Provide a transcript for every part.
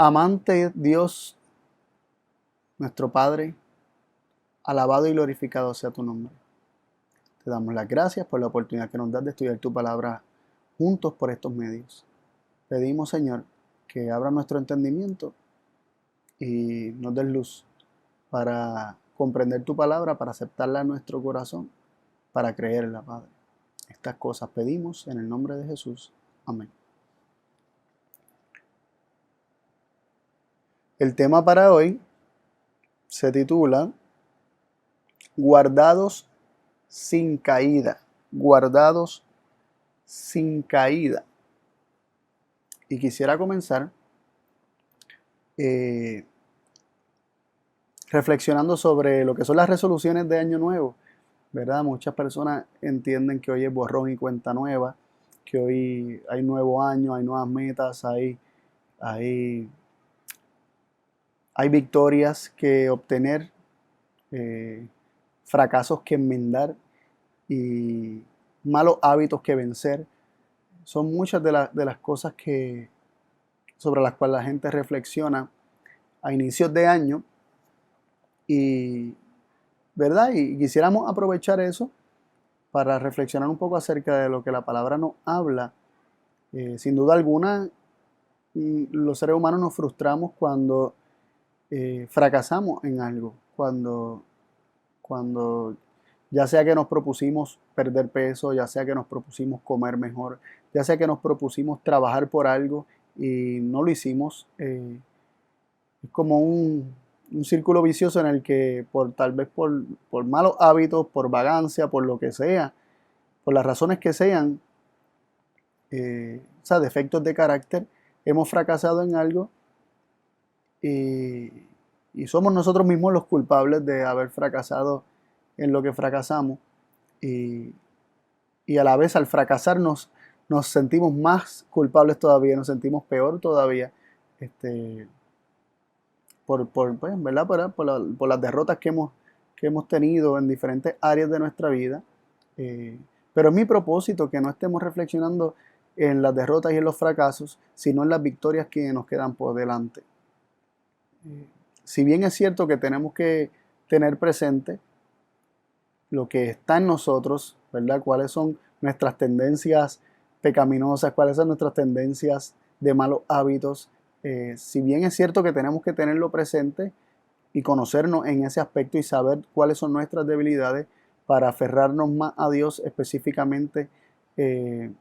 Amante Dios, nuestro Padre, alabado y glorificado sea tu nombre. Te damos las gracias por la oportunidad que nos das de estudiar tu palabra juntos por estos medios. Pedimos, Señor, que abra nuestro entendimiento y nos des luz para comprender tu palabra, para aceptarla en nuestro corazón, para creerla, Padre. Estas cosas pedimos en el nombre de Jesús. Amén. El tema para hoy se titula Guardados sin caída. Guardados sin caída. Y quisiera comenzar reflexionando sobre lo que son las resoluciones de Año Nuevo, ¿verdad? Muchas personas entienden que hoy es borrón y cuenta nueva, que hoy hay nuevo año, hay nuevas metas, hay victorias que obtener, fracasos que enmendar y malos hábitos que vencer. Son muchas de las cosas sobre las cuales la gente reflexiona a inicios de año y, ¿verdad? Y quisiéramos aprovechar eso para reflexionar un poco acerca de lo que la palabra nos habla. Sin duda alguna, los seres humanos nos frustramos cuando fracasamos en algo, cuando ya sea que nos propusimos perder peso, ya sea que nos propusimos comer mejor, ya sea que nos propusimos trabajar por algo y no lo hicimos. Es como un círculo vicioso en el que tal vez por malos hábitos, por vagancia, por lo que sea, por las razones que sean, o sea, defectos de carácter, hemos fracasado en algo y, y somos nosotros mismos los culpables de haber fracasado en lo que fracasamos y, y a la vez al fracasar nos sentimos más culpables todavía, nos sentimos peor todavía, pues, ¿verdad? Por las derrotas que hemos tenido en diferentes áreas de nuestra vida. Pero es mi propósito que no estemos reflexionando en las derrotas y en los fracasos, sino en las victorias que nos quedan por delante. Si bien es cierto que tenemos que tener presente lo que está en nosotros, ¿verdad? Cuáles son nuestras tendencias pecaminosas, cuáles son nuestras tendencias de malos hábitos. Si bien es cierto que tenemos que tenerlo presente y conocernos en ese aspecto y saber cuáles son nuestras debilidades para aferrarnos más a Dios específicamente en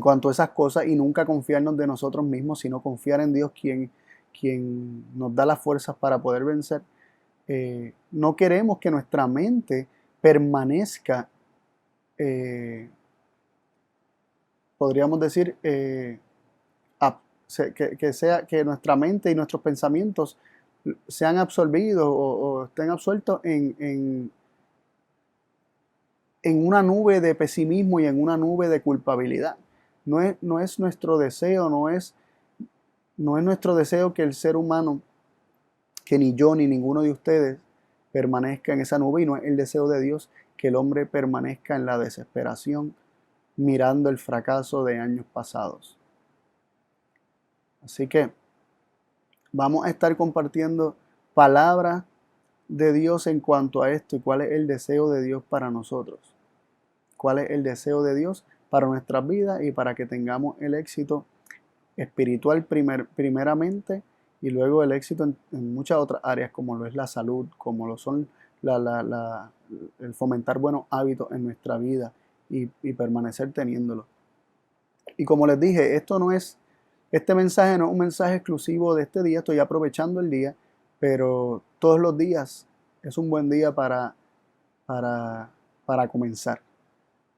cuanto a esas cosas y nunca confiarnos de nosotros mismos, sino confiar en Dios quien nos da las fuerzas para poder vencer. No queremos que nuestra mente permanezca, podríamos decir, que nuestra mente y nuestros pensamientos sean absorbidos o estén absueltos en una nube de pesimismo y en una nube de culpabilidad. No es nuestro deseo, no es nuestro deseo que el ser humano, que ni yo ni ninguno de ustedes permanezca en esa nube, y no es el deseo de Dios que el hombre permanezca en la desesperación mirando el fracaso de años pasados. Así que vamos a estar compartiendo palabras de Dios en cuanto a esto y cuál es el deseo de Dios para nosotros. Cuál es el deseo de Dios para nuestras vidas y para que tengamos el éxito espiritual primeramente y luego el éxito en muchas otras áreas como lo es la salud, como lo son el fomentar buenos hábitos en nuestra vida y permanecer teniéndolo. Y como les dije, este mensaje no es un mensaje exclusivo de este día, estoy aprovechando el día, pero todos los días es un buen día para comenzar.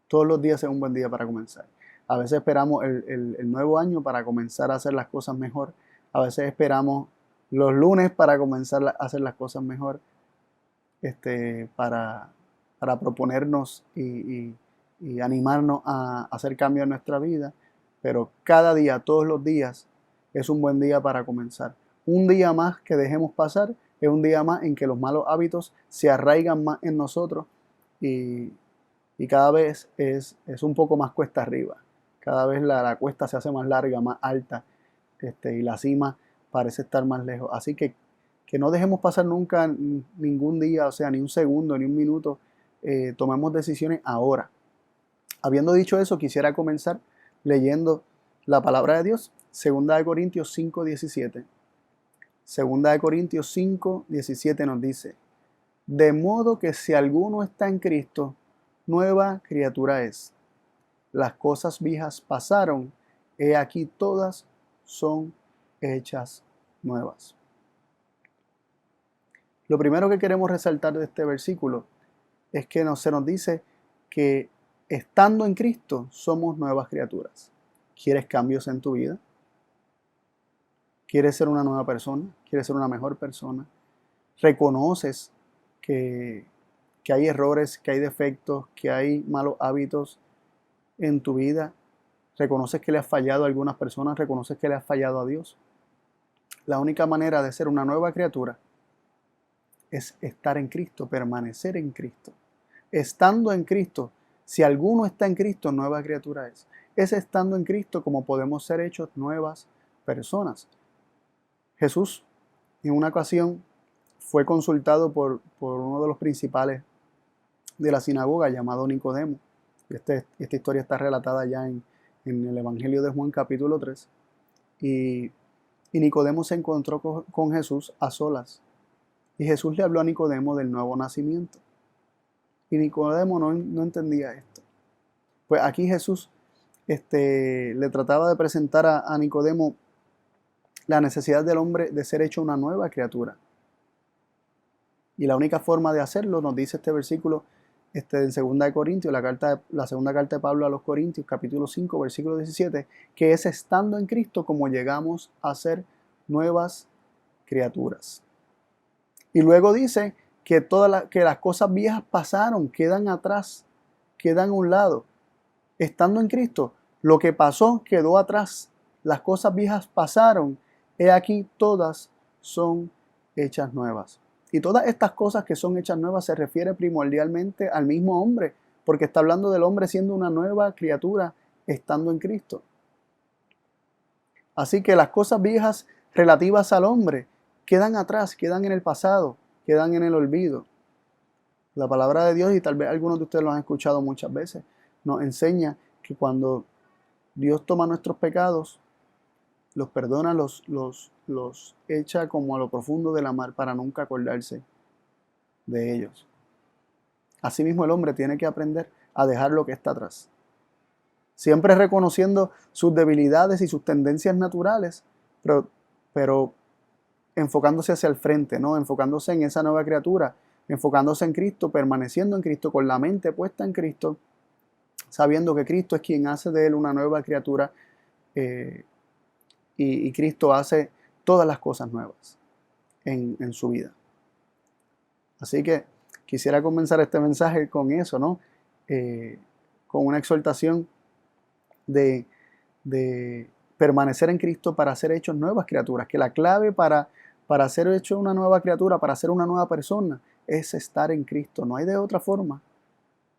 Todos los días es un buen día para comenzar. A veces esperamos el nuevo año para comenzar a hacer las cosas mejor. A veces esperamos los lunes para comenzar a hacer las cosas mejor, para proponernos y animarnos a hacer cambios en nuestra vida. Pero cada día, todos los días, es un buen día para comenzar. Un día más que dejemos pasar es un día más en que los malos hábitos se arraigan más en nosotros y cada vez es un poco más cuesta arriba. Cada vez la cuesta se hace más larga, más alta, y la cima parece estar más lejos. Así que no dejemos pasar nunca ningún día, o sea, ni un segundo, ni un minuto. Tomemos decisiones ahora. Habiendo dicho eso, quisiera comenzar leyendo la palabra de Dios, 2 Corintios 5:17. 2 Corintios 5:17 nos dice: de modo que si alguno está en Cristo, nueva criatura es. Las cosas viejas pasaron, he aquí todas son hechas nuevas. Lo primero que queremos resaltar de este versículo es que se nos dice que estando en Cristo somos nuevas criaturas. ¿Quieres cambios en tu vida? ¿Quieres ser una nueva persona? ¿Quieres ser una mejor persona? ¿Reconoces que hay errores, que hay defectos, que hay malos hábitos en tu vida? ¿Reconoces que le has fallado a algunas personas? ¿Reconoces que le has fallado a Dios? La única manera de ser una nueva criatura es estar en Cristo, permanecer en Cristo. Estando en Cristo, si alguno está en Cristo, nueva criatura es. Es estando en Cristo como podemos ser hechos nuevas personas. Jesús, en una ocasión, fue consultado por uno de los principales de la sinagoga llamado Nicodemo. Esta historia está relatada ya en el Evangelio de Juan capítulo 3. Y Nicodemo se encontró con Jesús a solas. Y Jesús le habló a Nicodemo del nuevo nacimiento. Y Nicodemo no entendía esto. Pues aquí Jesús le trataba de presentar a Nicodemo la necesidad del hombre de ser hecho una nueva criatura. Y la única forma de hacerlo, nos dice este versículo en 2 Corintios, la segunda carta de Pablo a los Corintios, capítulo 5, versículo 17, que es estando en Cristo como llegamos a ser nuevas criaturas. Y luego dice que las cosas viejas pasaron, quedan atrás, quedan a un lado. Estando en Cristo, lo que pasó quedó atrás. Las cosas viejas pasaron. He aquí todas son hechas nuevas. Y todas estas cosas que son hechas nuevas se refiere primordialmente al mismo hombre, porque está hablando del hombre siendo una nueva criatura, estando en Cristo. Así que las cosas viejas relativas al hombre quedan atrás, quedan en el pasado, quedan en el olvido. La palabra de Dios, y tal vez algunos de ustedes lo han escuchado muchas veces, nos enseña que cuando Dios toma nuestros pecados, los perdona, los echa como a lo profundo de la mar para nunca acordarse de ellos. Asimismo, el hombre tiene que aprender a dejar lo que está atrás. Siempre reconociendo sus debilidades y sus tendencias naturales, pero enfocándose hacia el frente, ¿no? Enfocándose en esa nueva criatura, enfocándose en Cristo, permaneciendo en Cristo, con la mente puesta en Cristo, sabiendo que Cristo es quien hace de él una nueva criatura, y Cristo hace todas las cosas nuevas en su vida. Así que quisiera comenzar este mensaje con eso, ¿no? Con una exhortación de permanecer en Cristo para ser hechos nuevas criaturas, que la clave para ser hecho una nueva criatura, para ser una nueva persona, es estar en Cristo. No hay de otra forma,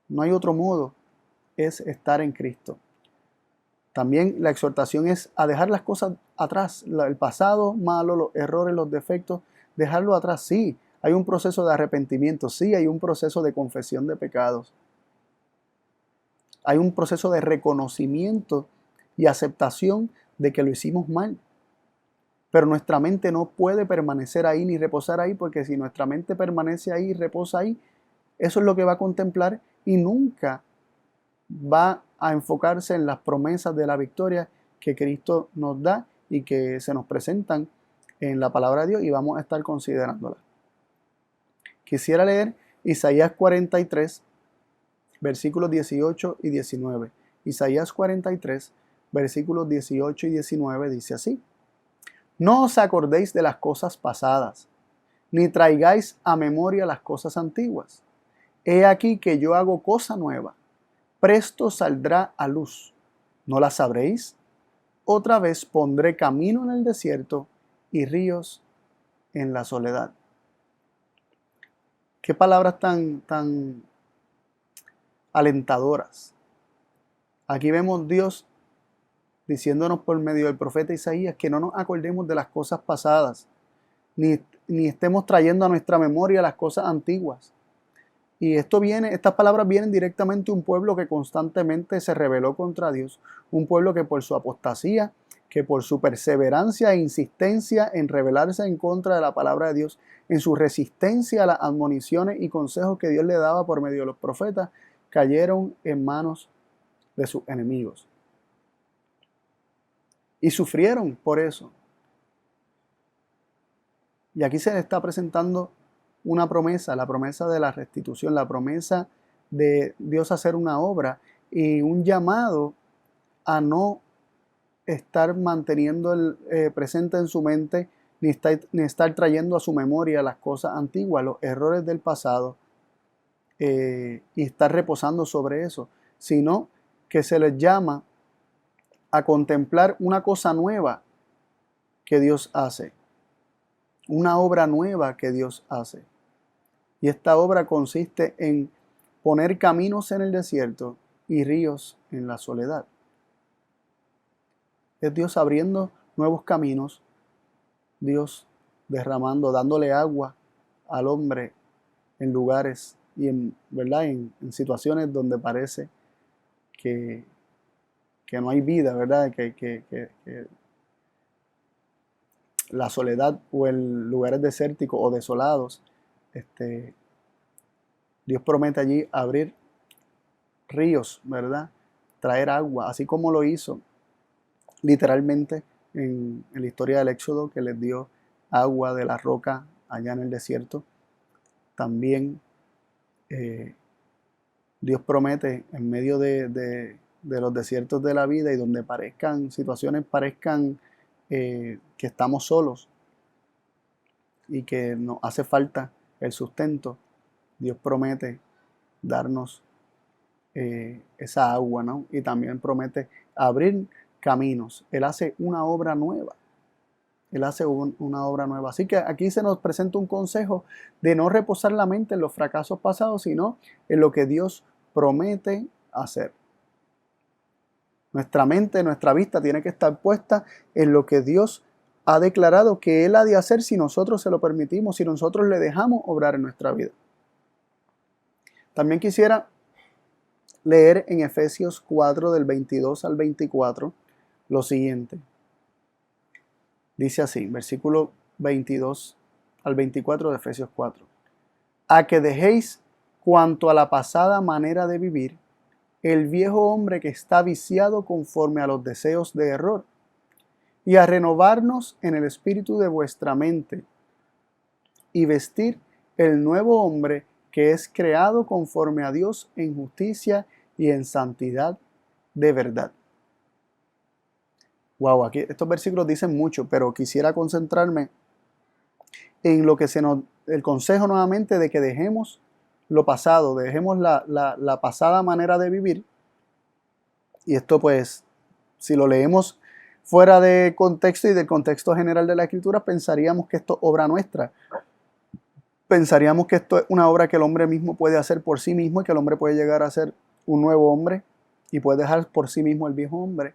no hay otro modo, es estar en Cristo. También la exhortación es a dejar las cosas atrás, el pasado malo, los errores, los defectos, dejarlo atrás. Sí, hay un proceso de arrepentimiento, sí, hay un proceso de confesión de pecados. Hay un proceso de reconocimiento y aceptación de que lo hicimos mal. Pero nuestra mente no puede permanecer ahí ni reposar ahí, porque si nuestra mente permanece ahí y reposa ahí, eso es lo que va a contemplar y nunca va a enfocarse en las promesas de la victoria que Cristo nos da y que se nos presentan en la palabra de Dios, y vamos a estar considerándolas. Quisiera leer Isaías 43, versículos 18 y 19. Isaías 43, versículos 18 y 19 dice así: no os acordéis de las cosas pasadas, ni traigáis a memoria las cosas antiguas. He aquí que yo hago cosa nueva, presto saldrá a luz. ¿No la sabréis? Otra vez pondré camino en el desierto y ríos en la soledad. Qué palabras tan alentadoras. Aquí vemos Dios diciéndonos por medio del profeta Isaías que no nos acordemos de las cosas pasadas, ni estemos trayendo a nuestra memoria las cosas antiguas. Y estas palabras vienen directamente de un pueblo que constantemente se rebeló contra Dios, un pueblo que por su apostasía, que por su perseverancia e insistencia en rebelarse en contra de la palabra de Dios, en su resistencia a las admoniciones y consejos que Dios le daba por medio de los profetas, cayeron en manos de sus enemigos. Y sufrieron por eso. Y aquí se le está presentando una promesa, la promesa de la restitución, la promesa de Dios hacer una obra y un llamado a no estar manteniendo presente en su mente ni estar trayendo a su memoria las cosas antiguas, los errores del pasado y estar reposando sobre eso, sino que se les llama a contemplar una cosa nueva que Dios hace, una obra nueva que Dios hace. Y esta obra consiste en poner caminos en el desierto y ríos en la soledad. Es Dios abriendo nuevos caminos, Dios derramando, dándole agua al hombre en lugares y ¿verdad? En situaciones donde parece que no hay vida, ¿verdad? Que la soledad o en lugares desérticos o desolados, Dios promete allí abrir ríos, ¿verdad? Traer agua, así como lo hizo literalmente en la historia del Éxodo, que les dio agua de la roca allá en el desierto. También Dios promete en medio de los desiertos de la vida y donde situaciones parezcan que estamos solos y que nos hace falta el sustento, Dios promete darnos esa agua, ¿no? Y también promete abrir caminos. Él hace una obra nueva. Él hace una obra nueva. Así que aquí se nos presenta un consejo de no reposar la mente en los fracasos pasados, sino en lo que Dios promete hacer. Nuestra mente, nuestra vista tiene que estar puesta en lo que Dios ha declarado que Él ha de hacer si nosotros se lo permitimos, si nosotros le dejamos obrar en nuestra vida. También quisiera leer en Efesios 4 del 22 al 24 lo siguiente. Dice así, versículo 22 al 24 de Efesios 4. A que dejéis cuanto a la pasada manera de vivir, el viejo hombre que está viciado conforme a los deseos de error, y a renovarnos en el espíritu de vuestra mente, y vestir el nuevo hombre que es creado conforme a Dios en justicia y en santidad de verdad. Wow, aquí estos versículos dicen mucho, pero quisiera concentrarme en lo que el consejo nuevamente de que dejemos lo pasado, dejemos la pasada manera de vivir. Y esto pues, si lo leemos fuera de contexto y del contexto general de la Escritura, pensaríamos que esto es obra nuestra. Pensaríamos que esto es una obra que el hombre mismo puede hacer por sí mismo y que el hombre puede llegar a ser un nuevo hombre y puede dejar por sí mismo el viejo hombre.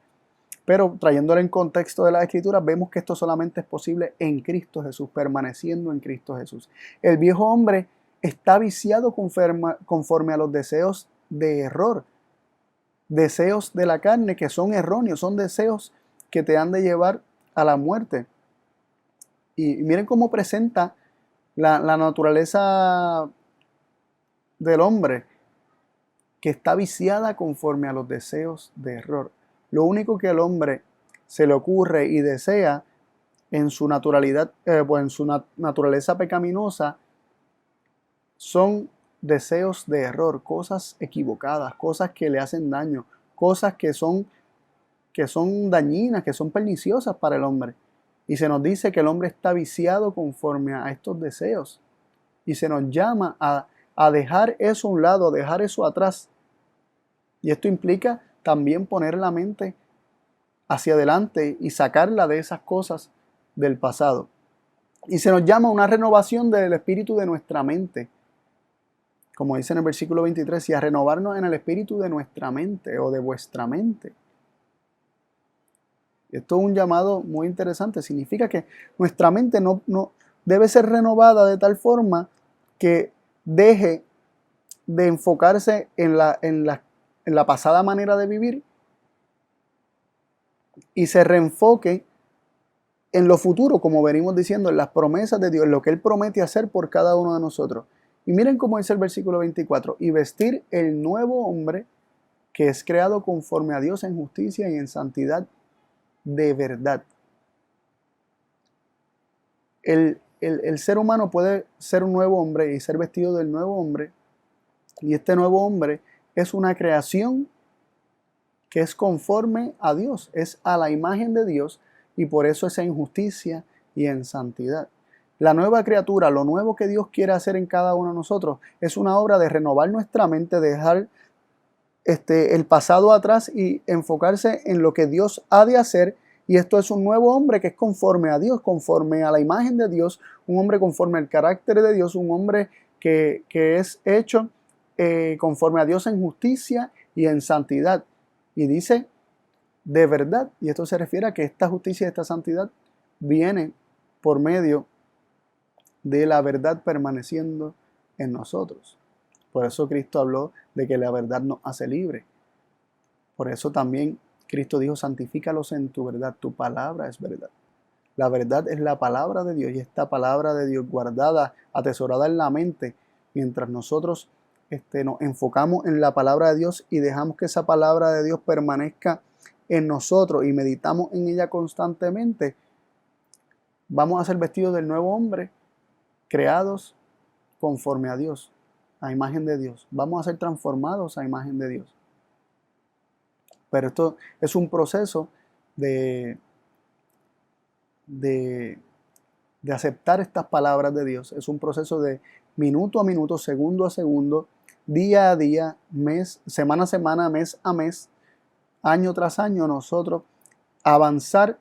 Pero trayéndolo en contexto de la Escritura, vemos que esto solamente es posible en Cristo Jesús, permaneciendo en Cristo Jesús. El viejo hombre está viciado conforme a los deseos de error, deseos de la carne que son erróneos, son deseos que te han de llevar a la muerte. Y miren cómo presenta la naturaleza del hombre, que está viciada conforme a los deseos de error. Lo único que al hombre se le ocurre y desea en su naturalidad, en su naturaleza pecaminosa, son deseos de error, cosas equivocadas, cosas que le hacen daño, cosas que son dañinas, que son perniciosas para el hombre. Y se nos dice que el hombre está viciado conforme a estos deseos. Y se nos llama a dejar eso a un lado, a dejar eso atrás. Y esto implica también poner la mente hacia adelante y sacarla de esas cosas del pasado. Y se nos llama una renovación del espíritu de nuestra mente. Como dice en el versículo 23, y a renovarnos en el espíritu de nuestra mente o de vuestra mente. Esto es un llamado muy interesante. Significa que nuestra mente no debe ser renovada de tal forma que deje de enfocarse en la pasada manera de vivir y se reenfoque en lo futuro, como venimos diciendo, en las promesas de Dios, en lo que Él promete hacer por cada uno de nosotros. Y miren cómo dice el versículo 24, y vestir el nuevo hombre que es creado conforme a Dios en justicia y en santidad de verdad. El ser humano puede ser un nuevo hombre y ser vestido del nuevo hombre, y este nuevo hombre es una creación que es conforme a Dios, es a la imagen de Dios, y por eso es en justicia y en santidad. La nueva criatura, lo nuevo que Dios quiere hacer en cada uno de nosotros, es una obra de renovar nuestra mente, dejar el pasado atrás y enfocarse en lo que Dios ha de hacer. Y esto es un nuevo hombre que es conforme a Dios, conforme a la imagen de Dios, un hombre conforme al carácter de Dios, un hombre que es hecho conforme a Dios en justicia y en santidad. Y dice de verdad, y esto se refiere a que esta justicia y esta santidad viene por medio de la verdad permaneciendo en nosotros. Por eso Cristo habló de que la verdad nos hace libre. Por eso también Cristo dijo, santifícalos en tu verdad, tu palabra es verdad. La verdad es la palabra de Dios, y esta palabra de Dios guardada, atesorada en la mente, mientras nosotros nos enfocamos en la palabra de Dios y dejamos que esa palabra de Dios permanezca en nosotros y meditamos en ella constantemente, vamos a ser vestidos del nuevo hombre, creados conforme a Dios, a imagen de Dios. Vamos a ser transformados a imagen de Dios. Pero esto es un proceso de aceptar estas palabras de Dios. Es un proceso de minuto a minuto, segundo a segundo, día a día, semana a semana, mes a mes, año tras año, nosotros avanzar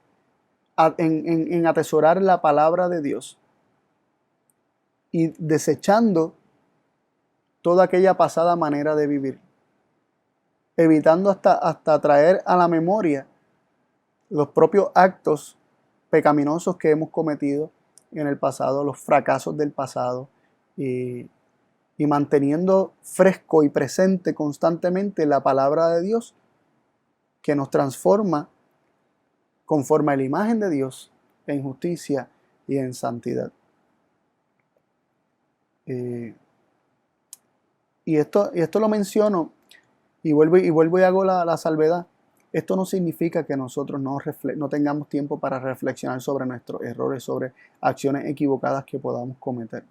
en atesorar la palabra de Dios y desechando toda aquella pasada manera de vivir, evitando hasta traer a la memoria los propios actos pecaminosos que hemos cometido en el pasado, los fracasos del pasado, y manteniendo fresco y presente constantemente la palabra de Dios que nos transforma conforme a la imagen de Dios en justicia y en santidad. Y esto lo menciono y vuelvo y hago la salvedad. Esto no significa que nosotros no tengamos tiempo para reflexionar sobre nuestros errores, sobre acciones equivocadas que podamos cometer.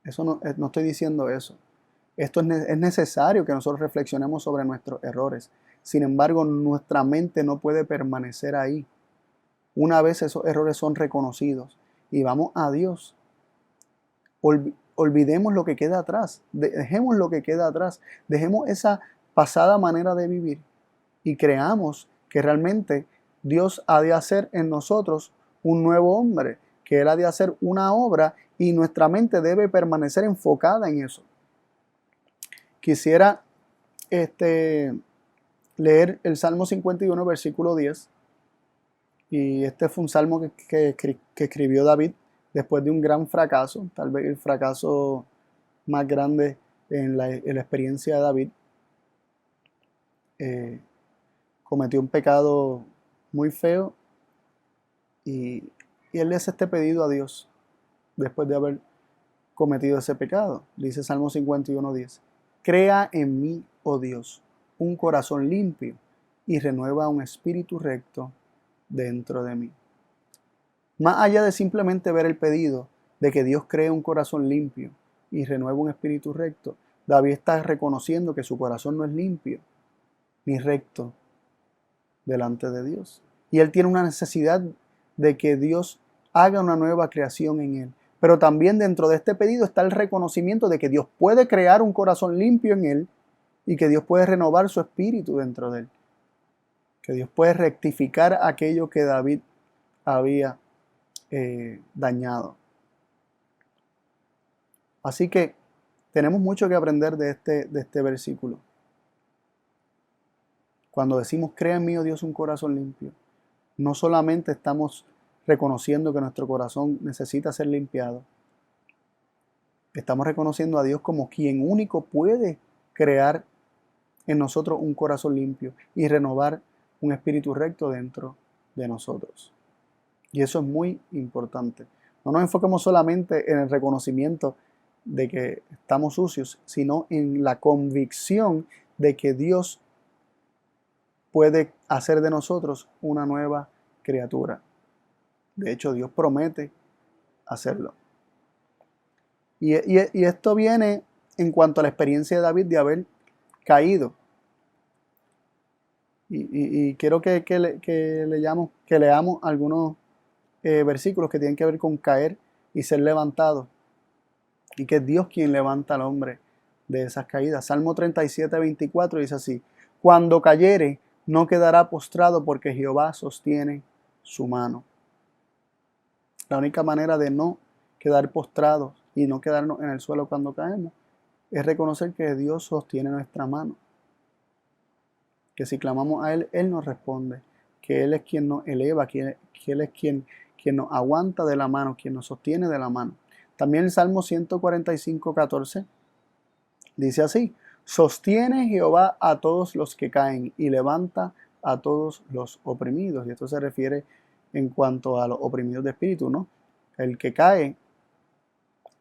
Eso no estoy diciendo eso. Esto es necesario que nosotros reflexionemos sobre nuestros errores. Sin embargo, nuestra mente no puede permanecer ahí. Una vez esos errores son reconocidos y vamos a Dios, olvidemos lo que queda atrás, dejemos lo que queda atrás, dejemos esa pasada manera de vivir y creamos que realmente Dios ha de hacer en nosotros un nuevo hombre, que Él ha de hacer una obra y nuestra mente debe permanecer enfocada en eso. Quisiera leer el Salmo 51, versículo 10. Y este fue un salmo que escribió David después de un gran fracaso, tal vez el fracaso más grande en la experiencia de David. Cometió un pecado muy feo y él le hace este pedido a Dios después de haber cometido ese pecado. Dice Salmo 51:10: Crea en mí, oh Dios, un corazón limpio y renueva un espíritu recto dentro de mí. Más allá de simplemente ver el pedido de que Dios cree un corazón limpio y renueva un espíritu recto, David está reconociendo que su corazón no es limpio ni recto delante de Dios. Y él tiene una necesidad de que Dios haga una nueva creación en él. Pero también dentro de este pedido está el reconocimiento de que Dios puede crear un corazón limpio en él y que Dios puede renovar su espíritu dentro de él. Que Dios puede rectificar aquello que David había dañado. Así que tenemos mucho que aprender de este versículo. Cuando decimos, crea en mí, oh Dios, un corazón limpio, no solamente estamos reconociendo que nuestro corazón necesita ser limpiado, estamos reconociendo a Dios como quien único puede crear en nosotros un corazón limpio y renovar un espíritu recto dentro de nosotros. Y eso es muy importante. No nos enfoquemos solamente en el reconocimiento de que estamos sucios, sino en la convicción de que Dios puede hacer de nosotros una nueva criatura. De hecho, Dios promete hacerlo. Y esto viene en cuanto a la experiencia de David de haber caído. Y quiero que leamos algunos versículos que tienen que ver con caer y ser levantado. Y que es Dios quien levanta al hombre de esas caídas. Salmo 37:24 dice así: cuando cayere, no quedará postrado, porque Jehová sostiene su mano. La única manera de no quedar postrados y no quedarnos en el suelo cuando caemos es reconocer que Dios sostiene nuestra mano. Que si clamamos a Él, Él nos responde. Que Él es quien nos eleva, que Él es quien nos aguanta de la mano, quien nos sostiene de la mano. También el Salmo 145:14 dice así: sostiene Jehová a todos los que caen y levanta a todos los oprimidos. Y esto se refiere en cuanto a los oprimidos de espíritu, ¿no? El que cae,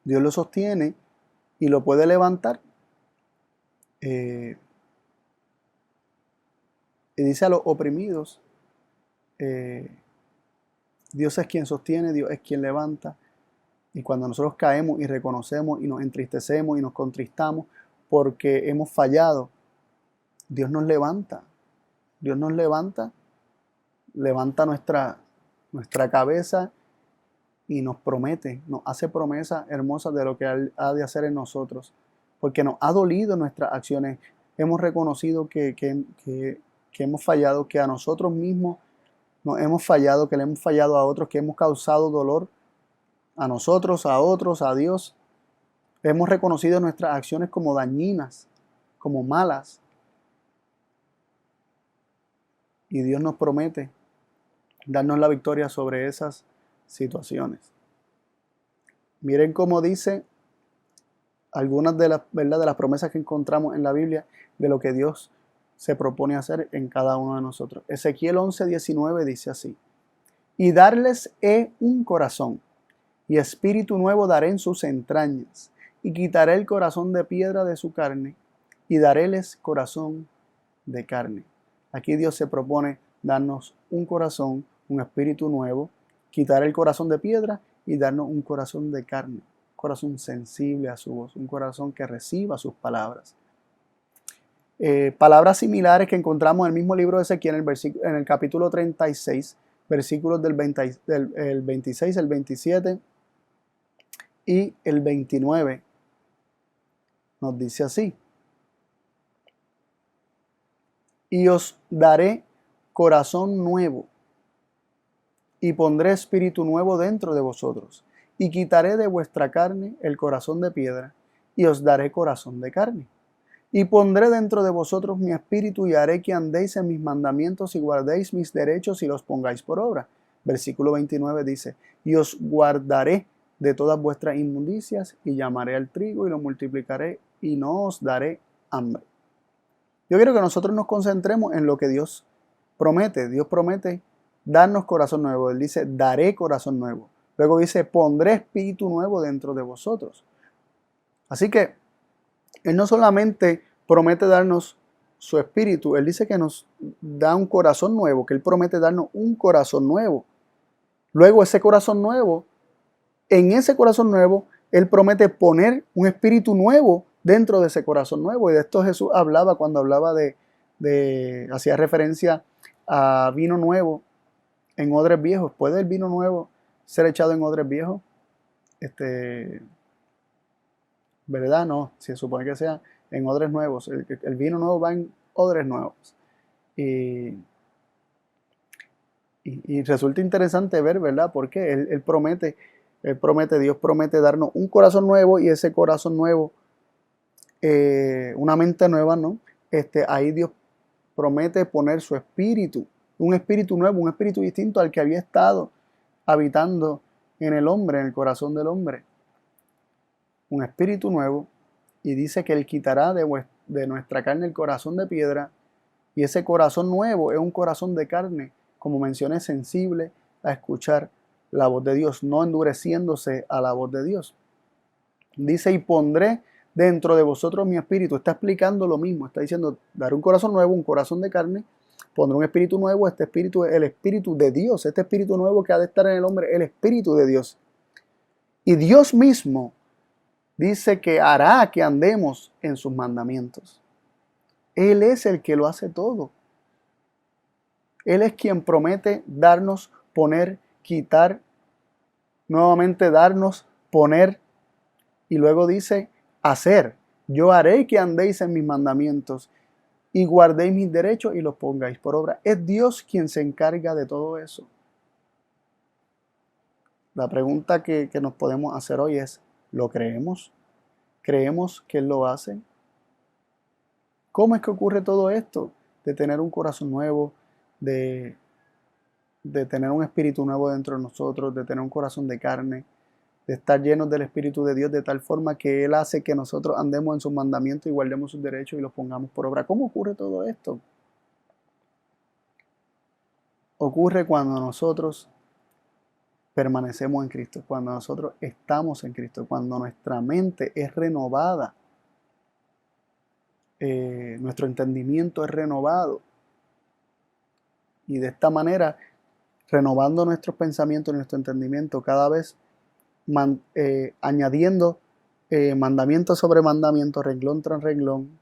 Dios lo sostiene y lo puede levantar. Y dice a los oprimidos, Dios es quien sostiene, Dios es quien levanta. Y cuando nosotros caemos y reconocemos y nos entristecemos y nos contristamos porque hemos fallado, Dios nos levanta. Dios nos levanta nuestra cabeza y nos promete, nos hace promesas hermosas de lo que Él ha de hacer en nosotros. Porque nos ha dolido nuestras acciones. Hemos reconocido que hemos fallado, que a nosotros mismos nos hemos fallado, que le hemos fallado a otros, que hemos causado dolor a nosotros, a otros, a Dios. Hemos reconocido nuestras acciones como dañinas, como malas. Y Dios nos promete darnos la victoria sobre esas situaciones. Miren cómo dice algunas de las promesas que encontramos en la Biblia de lo que Dios se propone hacer en cada uno de nosotros. Ezequiel 11:19 dice así: y darles un corazón, y espíritu nuevo daré en sus entrañas, y quitaré el corazón de piedra de su carne, y daréles corazón de carne. Aquí Dios se propone darnos un corazón, un espíritu nuevo, quitar el corazón de piedra y darnos un corazón de carne, un corazón sensible a su voz, un corazón que reciba sus palabras. Palabras similares que encontramos en el mismo libro de Ezequiel en el capítulo 36, versículos del 26, el 27 y el 29. Nos dice así: y os daré corazón nuevo, y pondré espíritu nuevo dentro de vosotros, y quitaré de vuestra carne el corazón de piedra, y os daré corazón de carne. Y pondré dentro de vosotros mi espíritu, y haré que andéis en mis mandamientos y guardéis mis derechos y los pongáis por obra. Versículo 29 dice: y os guardaré de todas vuestras inmundicias, y llamaré al trigo y lo multiplicaré, y no os daré hambre. Yo quiero que nosotros nos concentremos en lo que Dios promete. Dios promete darnos corazón nuevo. Él dice: daré corazón nuevo. Luego dice: pondré espíritu nuevo dentro de vosotros. Así que Él no solamente promete darnos su espíritu, Él dice que nos da un corazón nuevo, que Él promete darnos un corazón nuevo. Luego ese corazón nuevo, en ese corazón nuevo, Él promete poner un espíritu nuevo dentro de ese corazón nuevo. Y de esto Jesús hablaba cuando hablaba hacía referencia a vino nuevo en odres viejos. ¿Puede el vino nuevo ser echado en odres viejos? ¿Verdad? No, se supone que sea en odres nuevos. El vino nuevo va en odres nuevos. Y resulta interesante ver, ¿verdad? Porque Él promete, Dios promete darnos un corazón nuevo, y ese corazón nuevo, una mente nueva, ¿no? Ahí Dios promete poner su espíritu un espíritu nuevo, un espíritu distinto al que había estado habitando en el hombre, en el corazón del hombre. Un espíritu nuevo, y dice que Él quitará de nuestra carne el corazón de piedra, y ese corazón nuevo es un corazón de carne, como mencioné, sensible a escuchar la voz de Dios, no endureciéndose a la voz de Dios. Dice, y pondré dentro de vosotros mi espíritu. Está explicando lo mismo, está diciendo, daré un corazón nuevo, un corazón de carne, pondré un espíritu nuevo, este espíritu es el espíritu de Dios, este espíritu nuevo que ha de estar en el hombre, el espíritu de Dios. Y Dios mismo dice que hará que andemos en sus mandamientos. Él es el que lo hace todo. Él es quien promete darnos, poner, quitar, nuevamente darnos, poner, y luego dice hacer. Yo haré que andéis en mis mandamientos y guardéis mis derechos y los pongáis por obra. Es Dios quien se encarga de todo eso. La pregunta que nos podemos hacer hoy es, ¿lo creemos? ¿Creemos que Él lo hace? ¿Cómo es que ocurre todo esto? De tener un corazón nuevo, de tener un espíritu nuevo dentro de nosotros, de tener un corazón de carne, de estar llenos del Espíritu de Dios de tal forma que Él hace que nosotros andemos en sus mandamientos y guardemos sus derechos y los pongamos por obra. ¿Cómo ocurre todo esto? Ocurre cuando nosotros permanecemos en Cristo, cuando nosotros estamos en Cristo, cuando nuestra mente es renovada, nuestro entendimiento es renovado. Y de esta manera, renovando nuestros pensamientos y nuestro entendimiento, cada vez añadiendo mandamiento sobre mandamiento, renglón tras renglón,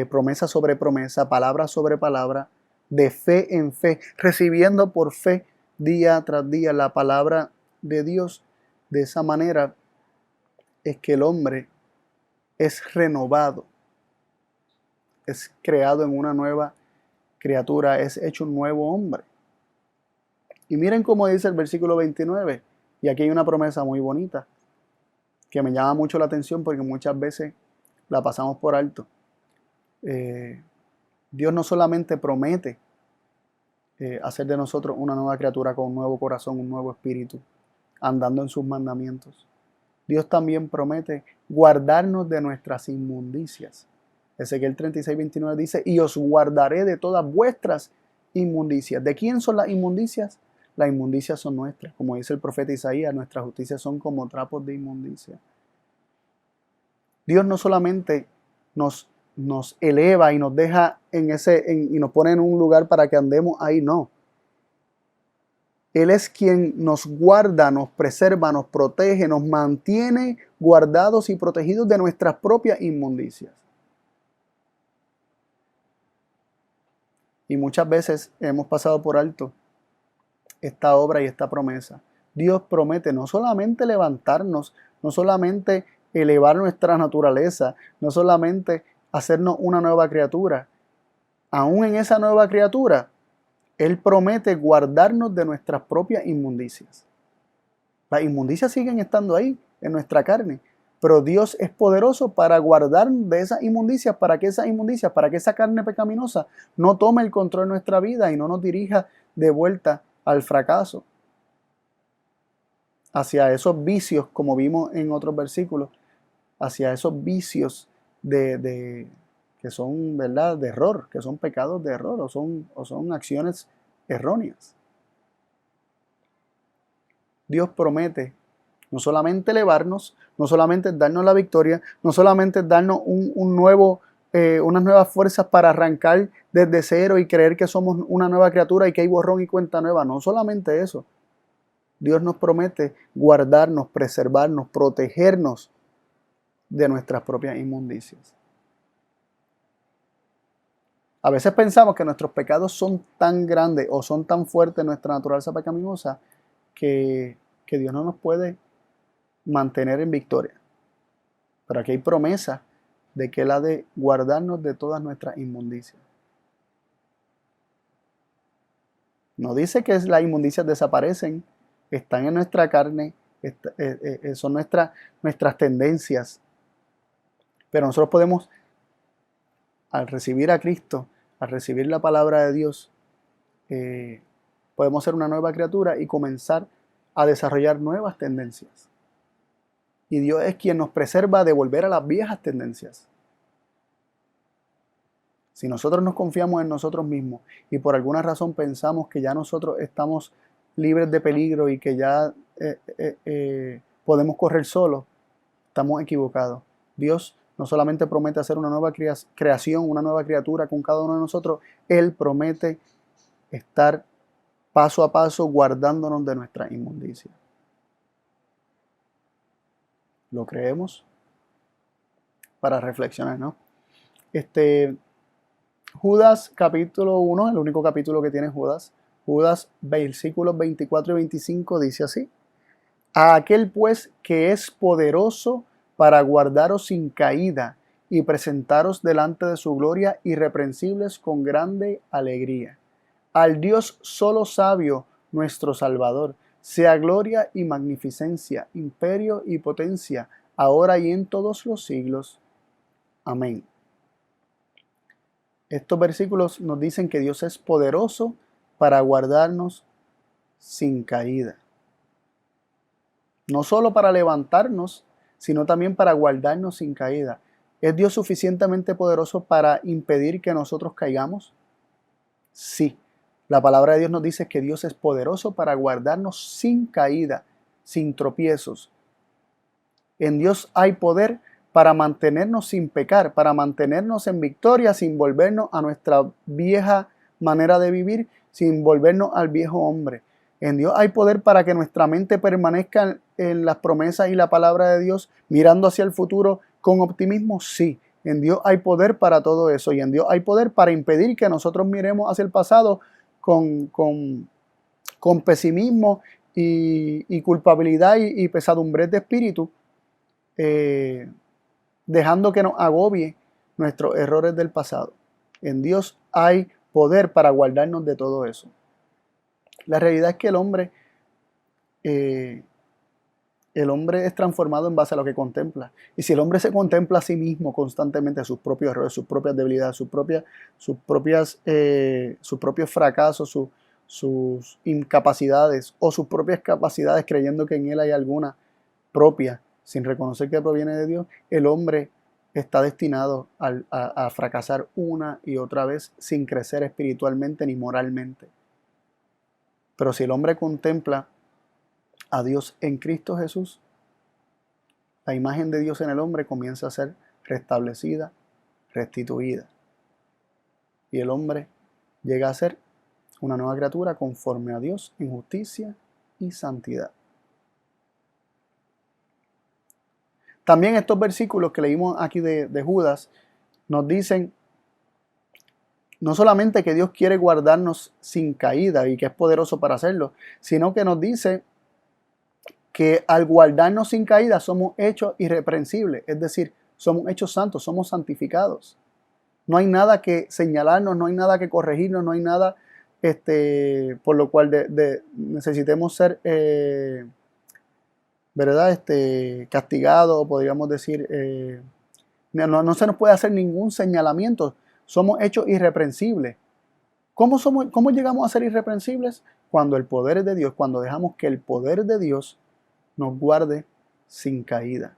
promesa sobre promesa, palabra sobre palabra, de fe en fe, recibiendo por fe día tras día la palabra de Dios. De esa manera es que el hombre es renovado, es creado en una nueva criatura, es hecho un nuevo hombre. Y miren cómo dice el versículo 29, y aquí hay una promesa muy bonita, que me llama mucho la atención porque muchas veces la pasamos por alto. Dios no solamente promete hacer de nosotros una nueva criatura con un nuevo corazón, un nuevo espíritu, andando en sus mandamientos. Dios también promete guardarnos de nuestras inmundicias. Ezequiel 36:29 dice, y os guardaré de todas vuestras inmundicias. ¿De quién son las inmundicias? Las inmundicias son nuestras. Como dice el profeta Isaías, nuestras justicias son como trapos de inmundicia. Dios no solamente nos eleva y nos deja y nos pone en un lugar para que andemos ahí, no. Él es quien nos guarda, nos preserva, nos protege, nos mantiene guardados y protegidos de nuestras propias inmundicias. Y muchas veces hemos pasado por alto esta obra y esta promesa. Dios promete no solamente levantarnos, no solamente elevar nuestra naturaleza, no solamente hacernos una nueva criatura. Aún en esa nueva criatura, Él promete guardarnos de nuestras propias inmundicias. Las inmundicias siguen estando ahí, en nuestra carne, pero Dios es poderoso para guardar de esas inmundicias, para que esa carne pecaminosa no tome el control de nuestra vida y no nos dirija de vuelta al fracaso, hacia esos vicios, como vimos en otros versículos, hacia esos vicios que son, ¿verdad?, de error, que son pecados de error o son acciones erróneas. Dios promete no solamente elevarnos, no solamente darnos la victoria, no solamente darnos unas nuevas fuerzas para arrancar desde cero y creer que somos una nueva criatura y que hay borrón y cuenta nueva. No solamente eso. Dios nos promete guardarnos, preservarnos, protegernos de nuestras propias inmundicias. A veces pensamos que nuestros pecados son tan grandes o son tan fuertes en nuestra naturaleza pecaminosa que Dios no nos puede mantener en victoria. Pero aquí hay promesa de que Él ha de guardarnos de todas nuestras inmundicias. No dice que las inmundicias desaparecen, están en nuestra carne, son nuestras tendencias. Pero nosotros podemos, al recibir a Cristo, al recibir la palabra de Dios, podemos ser una nueva criatura y comenzar a desarrollar nuevas tendencias. Y Dios es quien nos preserva de volver a las viejas tendencias. Si nosotros nos confiamos en nosotros mismos y por alguna razón pensamos que ya nosotros estamos libres de peligro y que ya podemos correr solos, estamos equivocados. Dios no solamente promete hacer una nueva creación, una nueva criatura con cada uno de nosotros, Él promete estar paso a paso guardándonos de nuestra inmundicia. ¿Lo creemos? Para reflexionar, ¿no? Judas capítulo 1, el único capítulo que tiene Judas, versículos 24 y 25 dice así: a aquel pues que es poderoso para guardaros sin caída y presentaros delante de su gloria irreprensibles con grande alegría. Al Dios solo sabio, nuestro Salvador, sea gloria y magnificencia, imperio y potencia, ahora y en todos los siglos. Amén. Estos versículos nos dicen que Dios es poderoso para guardarnos sin caída. No solo para levantarnos, sino también para guardarnos sin caída. ¿Es Dios suficientemente poderoso para impedir que nosotros caigamos? Sí. La palabra de Dios nos dice que Dios es poderoso para guardarnos sin caída, sin tropiezos. En Dios hay poder para mantenernos sin pecar, para mantenernos en victoria, sin volvernos a nuestra vieja manera de vivir, sin volvernos al viejo hombre. En Dios hay poder para que nuestra mente permanezca en las promesas y la palabra de Dios, mirando hacia el futuro con optimismo. Sí, en Dios hay poder para todo eso, y en Dios hay poder para impedir que nosotros miremos hacia el pasado con pesimismo y culpabilidad y pesadumbre de espíritu, dejando que nos agobie nuestros errores del pasado. En Dios hay poder para guardarnos de todo eso. La realidad es que el hombre es transformado en base a lo que contempla. Y si el hombre se contempla a sí mismo constantemente, sus propios errores, sus propias debilidades, sus propios fracasos, sus incapacidades o sus propias capacidades, creyendo que en él hay alguna propia, sin reconocer que proviene de Dios, el hombre está destinado a fracasar una y otra vez sin crecer espiritualmente ni moralmente. Pero si el hombre contempla a Dios en Cristo Jesús, la imagen de Dios en el hombre comienza a ser restablecida, restituida. Y el hombre llega a ser una nueva criatura conforme a Dios en justicia y santidad. También estos versículos que leímos aquí de Judas nos dicen no solamente que Dios quiere guardarnos sin caída y que es poderoso para hacerlo, sino que nos dice que al guardarnos sin caída somos hechos irreprensibles, es decir, somos hechos santos, somos santificados. No hay nada que señalarnos, no hay nada que corregirnos, no hay nada por lo cual necesitemos ser ¿verdad? Castigado, podríamos decir, no se nos puede hacer ningún señalamiento. Somos hechos irreprensibles. ¿Cómo llegamos a ser irreprensibles? Cuando el poder de Dios, cuando dejamos que el poder de Dios nos guarde sin caída.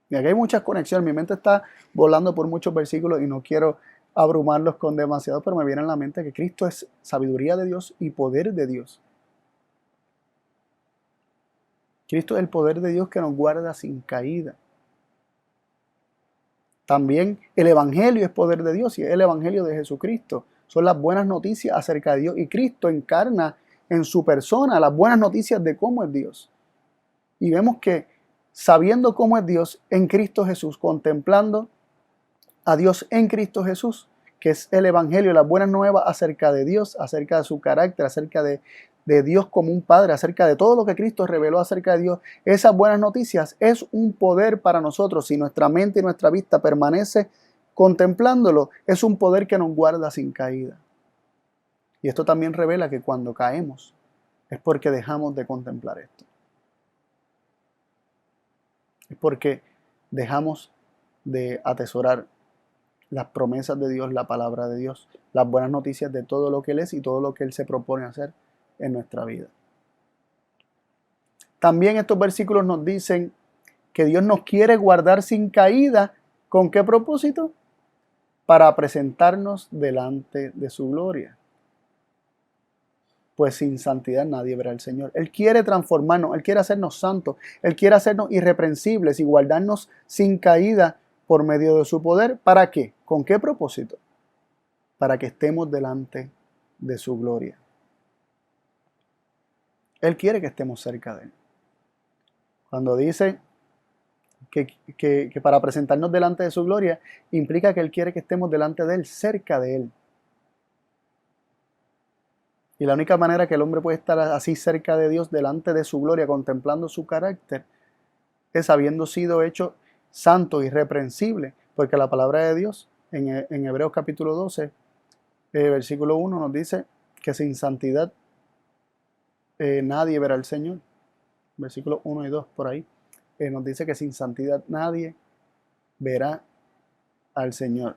Y aquí hay muchas conexiones. Mi mente está volando por muchos versículos y no quiero abrumarlos con demasiado, pero me viene en la mente que Cristo es sabiduría de Dios y poder de Dios. Cristo es el poder de Dios que nos guarda sin caída. También el Evangelio es poder de Dios y es el Evangelio de Jesucristo. Son las buenas noticias acerca de Dios y Cristo encarna en su persona las buenas noticias de cómo es Dios. Y vemos que sabiendo cómo es Dios en Cristo Jesús, contemplando a Dios en Cristo Jesús, que es el Evangelio, las buenas nuevas acerca de Dios, acerca de su carácter, acerca de Dios como un Padre, acerca de todo lo que Cristo reveló acerca de Dios, esas buenas noticias es un poder para nosotros. Si nuestra mente y nuestra vista permanece contemplándolo, es un poder que nos guarda sin caída. Y esto también revela que cuando caemos es porque dejamos de contemplar esto. Es porque dejamos de atesorar las promesas de Dios, la palabra de Dios, las buenas noticias de todo lo que Él es y todo lo que Él se propone hacer en nuestra vida. También estos versículos nos dicen que Dios nos quiere guardar sin caída. ¿Con qué propósito? Para presentarnos delante de su gloria. Pues sin santidad nadie verá al Señor. Él quiere transformarnos, Él quiere hacernos santos, Él quiere hacernos irreprensibles y guardarnos sin caída por medio de su poder. ¿Para qué? ¿Con qué propósito? Para que estemos delante de su gloria. Él quiere que estemos cerca de Él. Cuando dice que para presentarnos delante de su gloria, implica que Él quiere que estemos delante de Él, cerca de Él. Y la única manera que el hombre puede estar así cerca de Dios, delante de su gloria, contemplando su carácter, es habiendo sido hecho santo, irreprensible, porque la palabra de Dios en Hebreos capítulo 12, versículo 1 nos dice que sin santidad nadie verá al Señor. Versículos 1 y 2 por ahí. Nos dice que sin santidad nadie verá al Señor.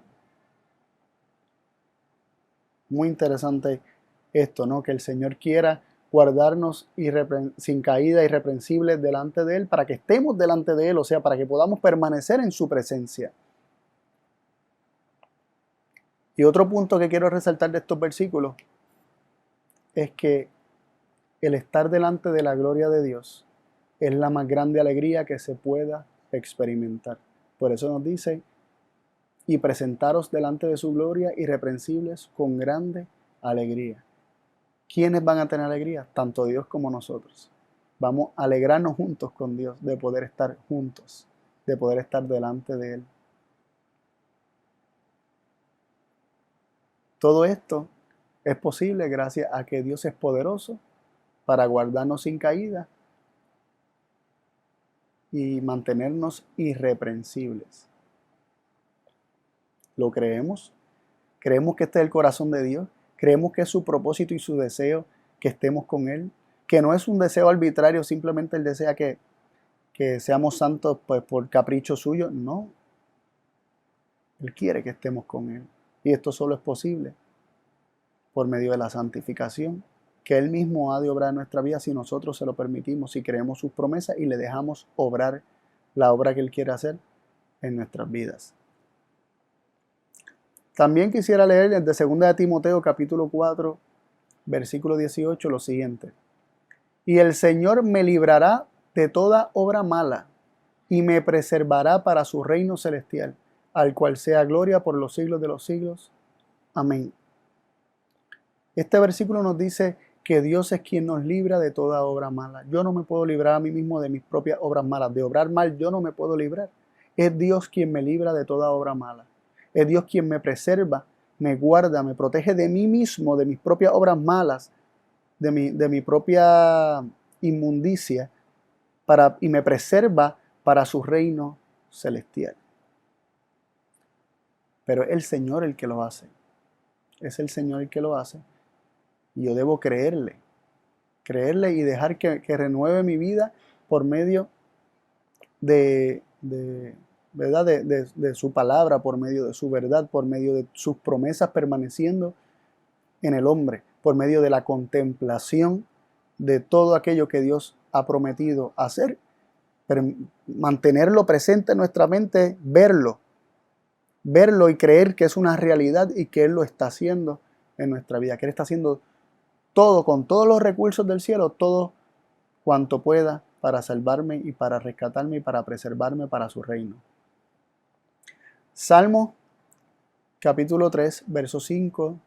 Muy interesante esto, ¿no? Que el Señor quiera guardarnos sin caída, irreprensibles delante de Él, para que estemos delante de Él, o sea, para que podamos permanecer en su presencia. Y otro punto que quiero resaltar de estos versículos es que el estar delante de la gloria de Dios es la más grande alegría que se pueda experimentar. Por eso nos dice, y presentaros delante de su gloria irreprensibles con grande alegría. ¿Quiénes van a tener alegría? Tanto Dios como nosotros. Vamos a alegrarnos juntos con Dios de poder estar juntos, de poder estar delante de Él. Todo esto es posible gracias a que Dios es poderoso para guardarnos sin caída y mantenernos irreprensibles. ¿Lo creemos? ¿Creemos que este es el corazón de Dios? ¿Creemos que es su propósito y su deseo que estemos con Él? Que no es un deseo arbitrario, simplemente Él desea que seamos santos pues, por capricho suyo. No. Él quiere que estemos con Él. Y esto solo es posible por medio de la santificación, que Él mismo ha de obrar en nuestra vida si nosotros se lo permitimos, si creemos sus promesas y le dejamos obrar la obra que Él quiere hacer en nuestras vidas. También quisiera leer desde 2 de Timoteo capítulo 4, versículo 18, lo siguiente. Y el Señor me librará de toda obra mala y me preservará para su reino celestial, al cual sea gloria por los siglos de los siglos. Amén. Este versículo nos dice que Dios es quien nos libra de toda obra mala. Yo no me puedo librar a mí mismo de mis propias obras malas. De obrar mal yo no me puedo librar. Es Dios quien me libra de toda obra mala. Es Dios quien me preserva, me guarda, me protege de mí mismo, de mis propias obras malas, de mi propia inmundicia, y me preserva para su reino celestial. Pero es el Señor el que lo hace. Es el Señor el que lo hace. Y yo debo creerle y dejar que renueve mi vida por medio ¿verdad? De su palabra, por medio de su verdad, por medio de sus promesas permaneciendo en el hombre, por medio de la contemplación de todo aquello que Dios ha prometido hacer, pero mantenerlo presente en nuestra mente, verlo y creer que es una realidad y que Él lo está haciendo en nuestra vida, que Él está haciendo todo, con todos los recursos del cielo, todo cuanto pueda para salvarme y para rescatarme y para preservarme para su reino. Salmo capítulo 3, verso 5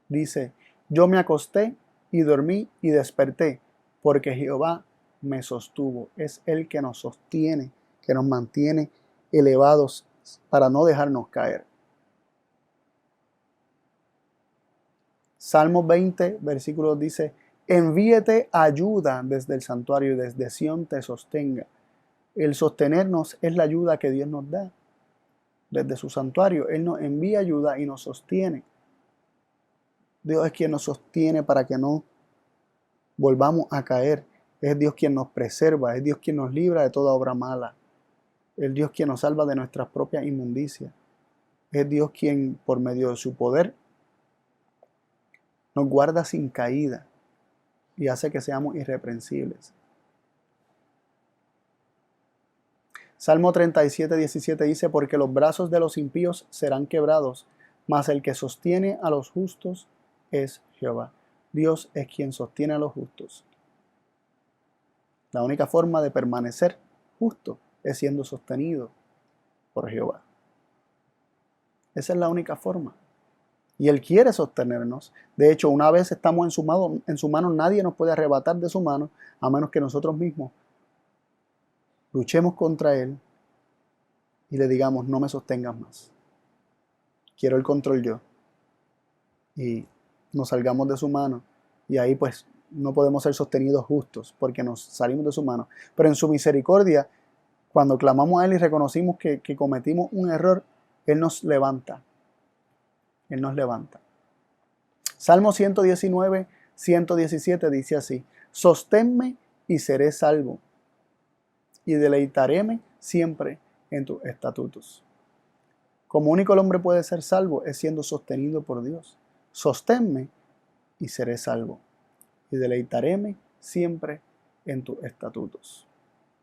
dice, yo me acosté y dormí y desperté, porque Jehová me sostuvo. Es Él que nos sostiene, que nos mantiene elevados para no dejarnos caer. Salmo 20, versículo dice, envíete ayuda desde el santuario y desde Sión te sostenga. El sostenernos es la ayuda que Dios nos da. Desde su santuario, Él nos envía ayuda y nos sostiene. Dios es quien nos sostiene para que no volvamos a caer. Es Dios quien nos preserva, es Dios quien nos libra de toda obra mala. Es Dios quien nos salva de nuestras propias inmundicias. Es Dios quien, por medio de su poder, nos guarda sin caída y hace que seamos irreprensibles. Salmo 37:17 dice, porque los brazos de los impíos serán quebrados, mas el que sostiene a los justos es Jehová. Dios es quien sostiene a los justos. La única forma de permanecer justo es siendo sostenido por Jehová. Esa es la única forma. Y Él quiere sostenernos. De hecho, una vez estamos en su mano, nadie nos puede arrebatar de su mano, a menos que nosotros mismos luchemos contra Él y le digamos, no me sostengas más. Quiero el control yo. Y nos salgamos de su mano. Y ahí pues no podemos ser sostenidos justos porque nos salimos de su mano. Pero en su misericordia, cuando clamamos a Él y reconocimos que cometimos un error, Él nos levanta. Él nos levanta. Salmo 119:117 dice así, sosténme y seré salvo, y deleitaréme siempre en tus estatutos. Como único el hombre puede ser salvo es siendo sostenido por Dios. Sosténme y seré salvo, y deleitaréme siempre en tus estatutos.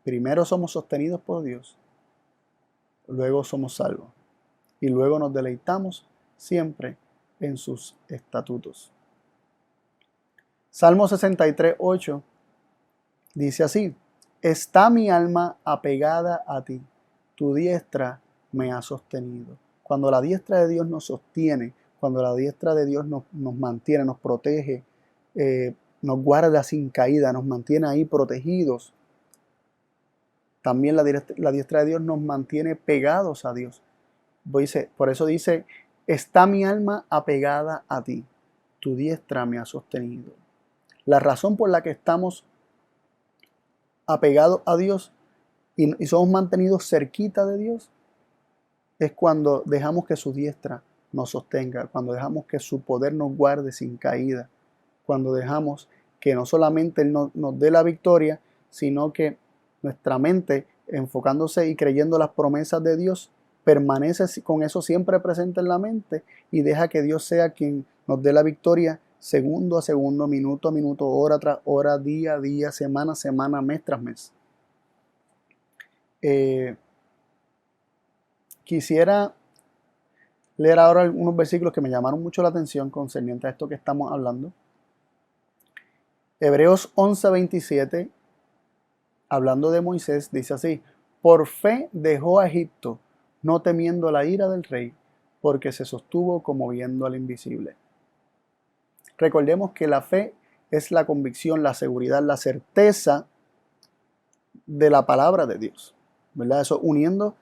Primero somos sostenidos por Dios, luego somos salvos, y luego nos deleitamos siempre en sus estatutos. Salmo 63:8 dice así, está mi alma apegada a ti, tu diestra me ha sostenido. Cuando la diestra de Dios nos sostiene, cuando la diestra de Dios nos mantiene, nos protege, nos guarda sin caída, nos mantiene ahí protegidos, también la diestra de Dios nos mantiene pegados a Dios. Por eso dice, está mi alma apegada a ti, tu diestra me ha sostenido. La razón por la que estamos apegados a Dios y somos mantenidos cerquita de Dios es cuando dejamos que su diestra nos sostenga, cuando dejamos que su poder nos guarde sin caída, cuando dejamos que no solamente Él nos dé la victoria, sino que nuestra mente, enfocándose y creyendo las promesas de Dios, permanece con eso siempre presente en la mente y deja que Dios sea quien nos dé la victoria segundo a segundo, minuto a minuto, hora tras hora, día a día, semana a semana, mes tras mes. Quisiera leer ahora algunos versículos que me llamaron mucho la atención concerniente a esto que estamos hablando. Hebreos 11:27, hablando de Moisés, dice así, por fe dejó a Egipto, no temiendo la ira del rey, porque se sostuvo como viendo al invisible. Recordemos que la fe es la convicción, la seguridad, la certeza de la palabra de Dios, ¿verdad? Eso uniendo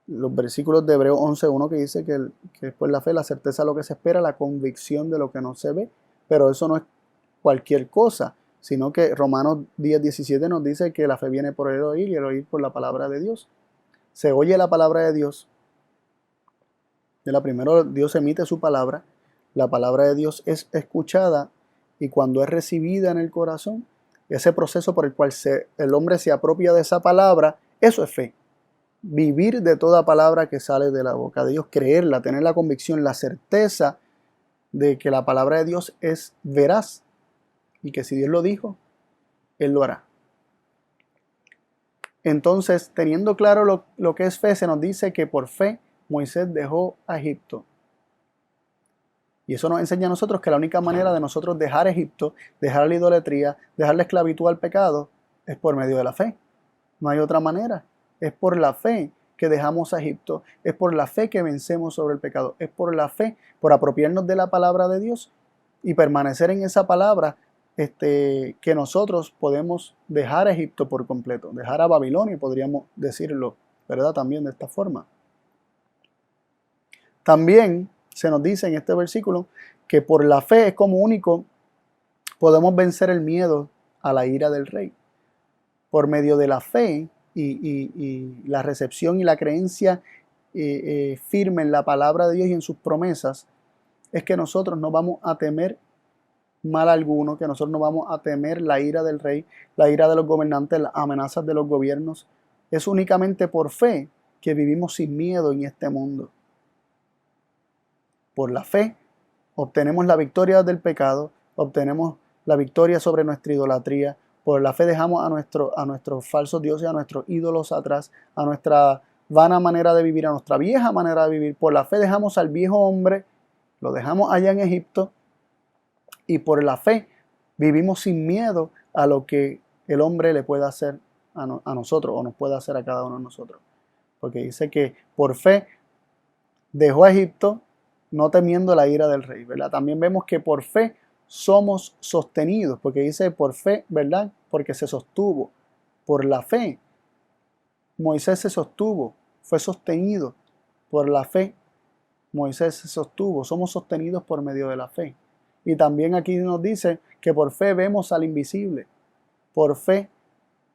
los versículos de Hebreos 11:1 que dice que después la fe, la certeza de lo que se espera, la convicción de lo que no se ve, pero eso no es cualquier cosa, sino que Romanos 10:17 nos dice que la fe viene por el oír y el oír por la palabra de Dios. Se oye la palabra de Dios, primero Dios emite su palabra, la palabra de Dios es escuchada y cuando es recibida en el corazón, ese proceso por el cual el hombre se apropia de esa palabra, eso es fe. Vivir de toda palabra que sale de la boca de Dios, creerla, tener la convicción, la certeza de que la palabra de Dios es veraz y que si Dios lo dijo, Él lo hará. Entonces, teniendo claro lo que es fe, se nos dice que por fe Moisés dejó a Egipto. Y eso nos enseña a nosotros que la única manera de nosotros dejar Egipto, dejar la idolatría, dejar la esclavitud al pecado, es por medio de la fe. No hay otra manera. Es por la fe que dejamos a Egipto. Es por la fe que vencemos sobre el pecado. Es por la fe, por apropiarnos de la palabra de Dios y permanecer en esa palabra, que nosotros podemos dejar a Egipto por completo. Dejar a Babilonia, podríamos decirlo, ¿verdad? También de esta forma. También se nos dice en este versículo que por la fe es como único podemos vencer el miedo a la ira del rey. Por medio de la fe y la recepción y la creencia firme en la palabra de Dios y en sus promesas, es que nosotros no vamos a temer mal alguno, que nosotros no vamos a temer la ira del rey, la ira de los gobernantes, las amenazas de los gobiernos. Es únicamente por fe que vivimos sin miedo en este mundo. Por la fe obtenemos la victoria del pecado, obtenemos la victoria sobre nuestra idolatría. Por la fe dejamos a nuestros falsos dioses, a nuestros ídolos atrás, a nuestra vana manera de vivir, a nuestra vieja manera de vivir. Por la fe dejamos al viejo hombre, lo dejamos allá en Egipto, y por la fe vivimos sin miedo a lo que el hombre le pueda hacer a nosotros, o nos puede hacer a cada uno de nosotros. Porque dice que por fe dejó a Egipto, no temiendo la ira del rey, ¿verdad? También vemos que por fe somos sostenidos, porque dice por fe, ¿verdad? Porque se sostuvo. Por la fe, Moisés se sostuvo, fue sostenido. Por la fe, Moisés se sostuvo. Somos sostenidos por medio de la fe. Y también aquí nos dice que por fe vemos al invisible. Por fe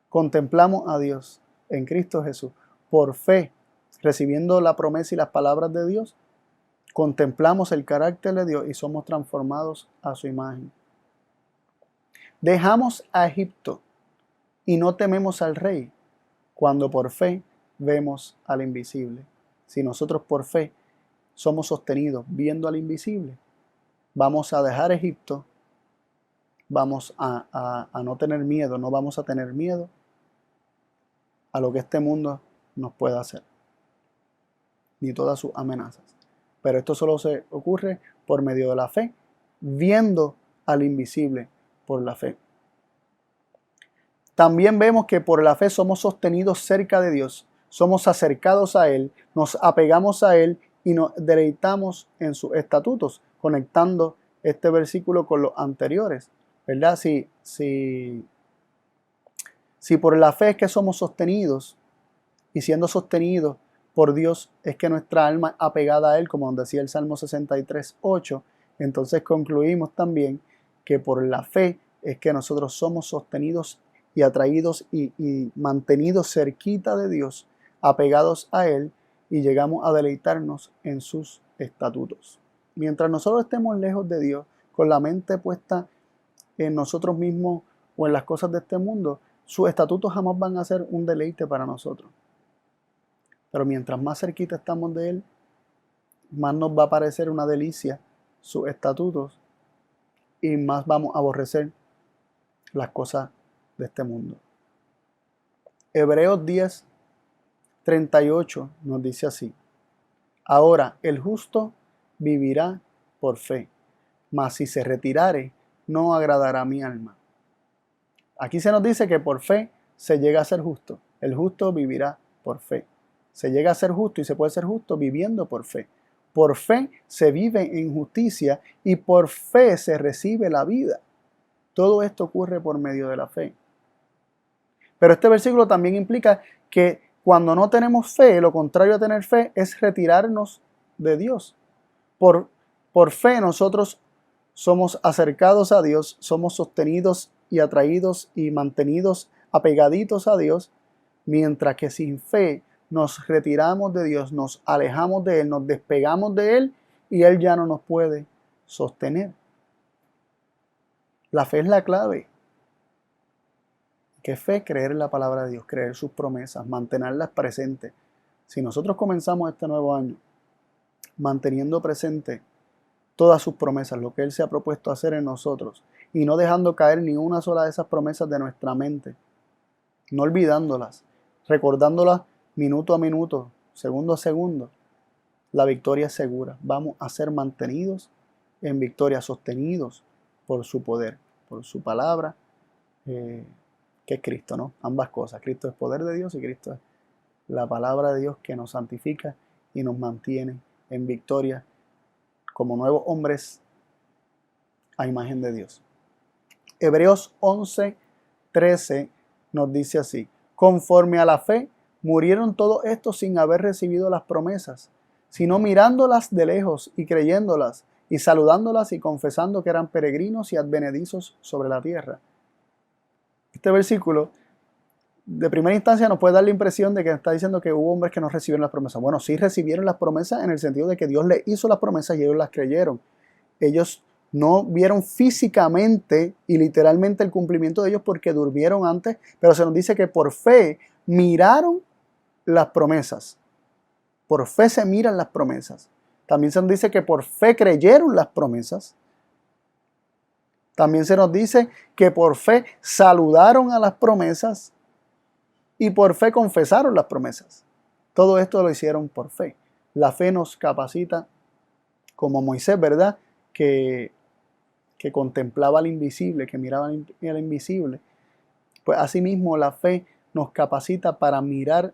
contemplamos a Dios en Cristo Jesús. Por fe, recibiendo la promesa y las palabras de Dios, contemplamos el carácter de Dios y somos transformados a su imagen. Dejamos a Egipto y no tememos al rey, cuando por fe vemos al invisible. Si nosotros por fe somos sostenidos viendo al invisible, vamos a dejar Egipto, vamos a no tener miedo, no vamos a tener miedo a lo que este mundo nos pueda hacer, ni todas sus amenazas. Pero esto solo se ocurre por medio de la fe, viendo al invisible por la fe. También vemos que por la fe somos sostenidos cerca de Dios, somos acercados a Él, nos apegamos a Él y nos deleitamos en sus estatutos, conectando este versículo con los anteriores, ¿verdad? Si por la fe es que somos sostenidos, y siendo sostenidos por Dios es que nuestra alma es apegada a Él, como decía el Salmo 63:8, entonces concluimos también que por la fe es que nosotros somos sostenidos y atraídos y mantenidos cerquita de Dios, apegados a Él, y llegamos a deleitarnos en sus estatutos. Mientras nosotros estemos lejos de Dios, con la mente puesta en nosotros mismos o en las cosas de este mundo, sus estatutos jamás van a ser un deleite para nosotros. Pero mientras más cerquita estamos de Él, más nos va a parecer una delicia sus estatutos y más vamos a aborrecer las cosas de este mundo. Hebreos 10:38 nos dice así: ahora el justo vivirá por fe, mas si se retirare, no agradará a mi alma. Aquí se nos dice que por fe se llega a ser justo. El justo vivirá por fe. Se llega a ser justo y se puede ser justo viviendo por fe. Por fe se vive en justicia y por fe se recibe la vida. Todo esto ocurre por medio de la fe. Pero este versículo también implica que cuando no tenemos fe, lo contrario a tener fe es retirarnos de Dios. Por fe nosotros somos acercados a Dios, somos sostenidos y atraídos y mantenidos apegaditos a Dios, mientras que sin fe nos retiramos de Dios, nos alejamos de Él, nos despegamos de Él y Él ya no nos puede sostener. La fe es la clave. ¿Qué fe? Creer en la palabra de Dios, creer sus promesas, mantenerlas presentes. Si nosotros comenzamos este nuevo año manteniendo presente todas sus promesas, lo que Él se ha propuesto hacer en nosotros, y no dejando caer ni una sola de esas promesas de nuestra mente, no olvidándolas, recordándolas minuto a minuto, segundo a segundo, la victoria es segura. Vamos a ser mantenidos en victoria, sostenidos por su poder, por su palabra, que es Cristo, ¿no? Ambas cosas. Cristo es poder de Dios y Cristo es la palabra de Dios que nos santifica y nos mantiene en victoria como nuevos hombres a imagen de Dios. Hebreos 11:13 nos dice así: conforme a la fe, murieron todos estos sin haber recibido las promesas, sino mirándolas de lejos y creyéndolas y saludándolas y confesando que eran peregrinos y advenedizos sobre la tierra. Este versículo de primera instancia nos puede dar la impresión de que está diciendo que hubo hombres que no recibieron las promesas. Bueno, sí recibieron las promesas en el sentido de que Dios les hizo las promesas y ellos las creyeron. Ellos no vieron físicamente y literalmente el cumplimiento de ellos porque durmieron antes, pero se nos dice que por fe miraron las promesas. Por fe se miran las promesas. También se nos dice que por fe creyeron las promesas. También se nos dice que por fe saludaron a las promesas y por fe confesaron las promesas. Todo esto lo hicieron por fe. La fe nos capacita como Moisés, ¿verdad? Que contemplaba al invisible, que miraba al invisible. Pues asimismo la fe nos capacita para mirar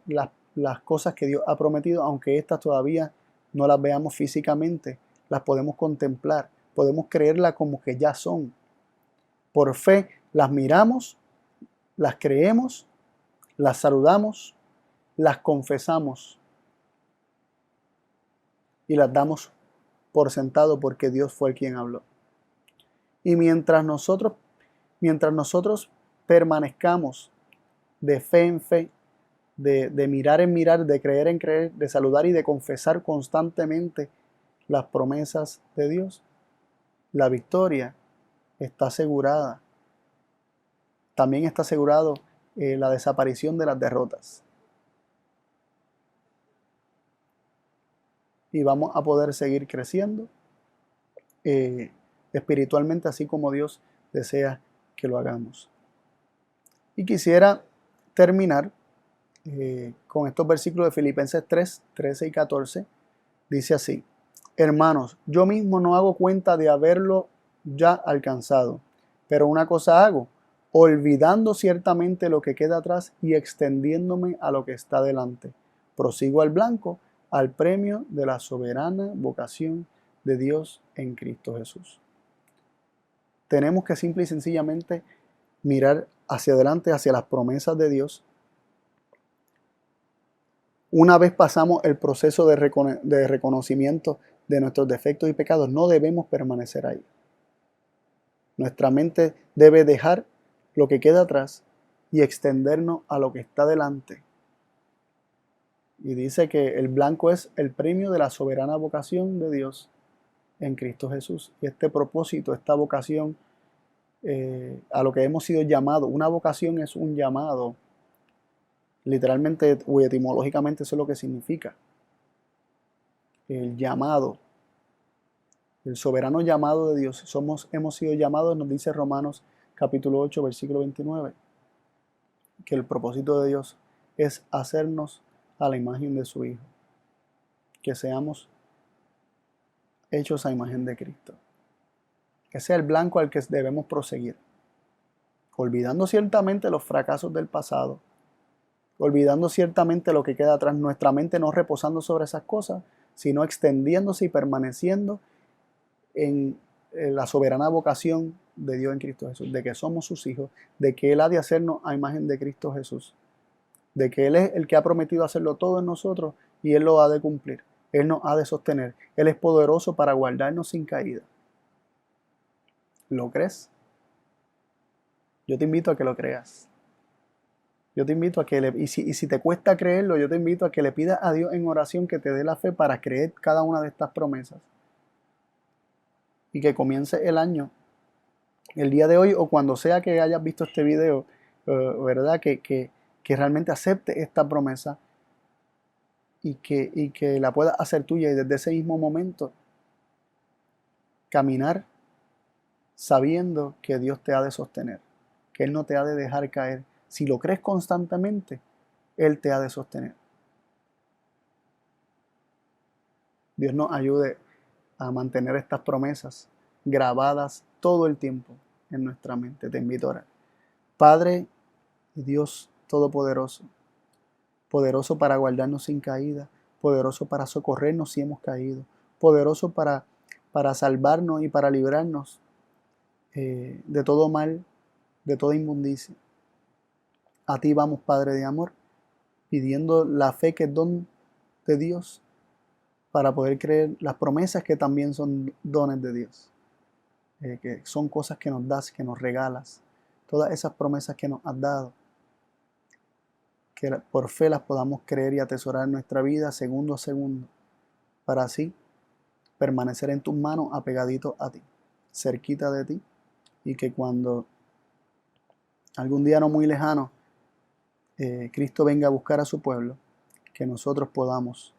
las cosas que Dios ha prometido, aunque éstas todavía no las veamos físicamente, las podemos contemplar, podemos creerlas como que ya son. Por fe las miramos, las creemos, las saludamos, las confesamos y las damos por sentado porque Dios fue el quien habló. Y mientras nosotros permanezcamos de fe en fe, de mirar en mirar, de creer en creer, de saludar y de confesar constantemente las promesas de Dios, la victoria está asegurada. También está asegurado la desaparición de las derrotas. Y vamos a poder seguir creciendo espiritualmente, así como Dios desea que lo hagamos. Y quisiera terminar con estos versículos de Filipenses 3, 13 y 14. Dice así: hermanos, yo mismo no hago cuenta de haberlo ya alcanzado, pero una cosa hago, olvidando ciertamente lo que queda atrás y extendiéndome a lo que está delante. Prosigo al blanco, al premio de la soberana vocación de Dios en Cristo Jesús. Tenemos que simple y sencillamente mirar hacia adelante, hacia las promesas de Dios. Una vez pasamos el proceso de reconocimiento de nuestros defectos y pecados, no debemos permanecer ahí. Nuestra mente debe dejar lo que queda atrás y extendernos a lo que está delante. Y dice que el blanco es el premio de la soberana vocación de Dios en Cristo Jesús. Y este propósito, esta vocación a lo que hemos sido llamados, una vocación es un llamado. Literalmente o etimológicamente eso es lo que significa. El llamado, el soberano llamado de Dios. Hemos sido llamados, nos dice Romanos capítulo 8, versículo 29, que el propósito de Dios es hacernos a la imagen de su Hijo, que seamos hechos a imagen de Cristo. Que sea el blanco al que debemos proseguir, olvidando ciertamente los fracasos del pasado, olvidando ciertamente lo que queda atrás, nuestra mente no reposando sobre esas cosas, sino extendiéndose y permaneciendo en la soberana vocación de Dios en Cristo Jesús, de que somos sus hijos, de que Él ha de hacernos a imagen de Cristo Jesús, de que Él es el que ha prometido hacerlo todo en nosotros y Él lo ha de cumplir, Él nos ha de sostener, Él es poderoso para guardarnos sin caída. ¿Lo crees? Yo te invito a que lo creas. Yo te invito a que, y si te cuesta creerlo, yo te invito a que le pidas a Dios en oración que te dé la fe para creer cada una de estas promesas. Y que comience el año, el día de hoy o cuando sea que hayas visto este video, ¿verdad? Que realmente acepte esta promesa y que la puedas hacer tuya y desde ese mismo momento caminar sabiendo que Dios te ha de sostener, que Él no te ha de dejar caer. Si lo crees constantemente, Él te ha de sostener. Dios nos ayude a mantener estas promesas grabadas todo el tiempo en nuestra mente. Te invito a orar. Padre y Dios Todopoderoso, poderoso para guardarnos sin caída, poderoso para socorrernos si hemos caído, poderoso para salvarnos y para librarnos de todo mal, de toda inmundicia. A ti vamos, Padre de amor, pidiendo la fe que es don de Dios para poder creer las promesas que también son dones de Dios, que son cosas que nos das, que nos regalas, todas esas promesas que nos has dado, que por fe las podamos creer y atesorar en nuestra vida segundo a segundo, para así permanecer en tus manos apegaditos a ti, cerquita de ti, y que cuando algún día no muy lejano Cristo venga a buscar a su pueblo, que nosotros podamos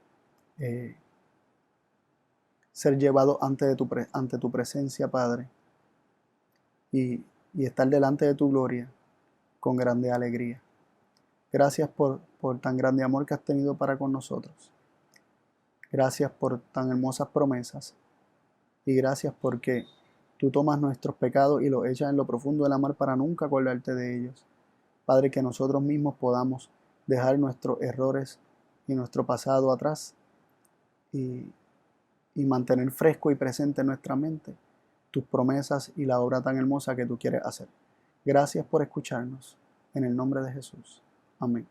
ser llevado ante tu presencia, Padre, y estar delante de tu gloria con grande alegría. Gracias por tan grande amor que has tenido para con nosotros. Gracias por tan hermosas promesas. Y gracias porque tú tomas nuestros pecados y los echas en lo profundo de la mar para nunca acordarte de ellos. Padre, que nosotros mismos podamos dejar nuestros errores y nuestro pasado atrás y, y mantener fresco y presente en nuestra mente tus promesas y la obra tan hermosa que tú quieres hacer. Gracias por escucharnos. En el nombre de Jesús. Amén.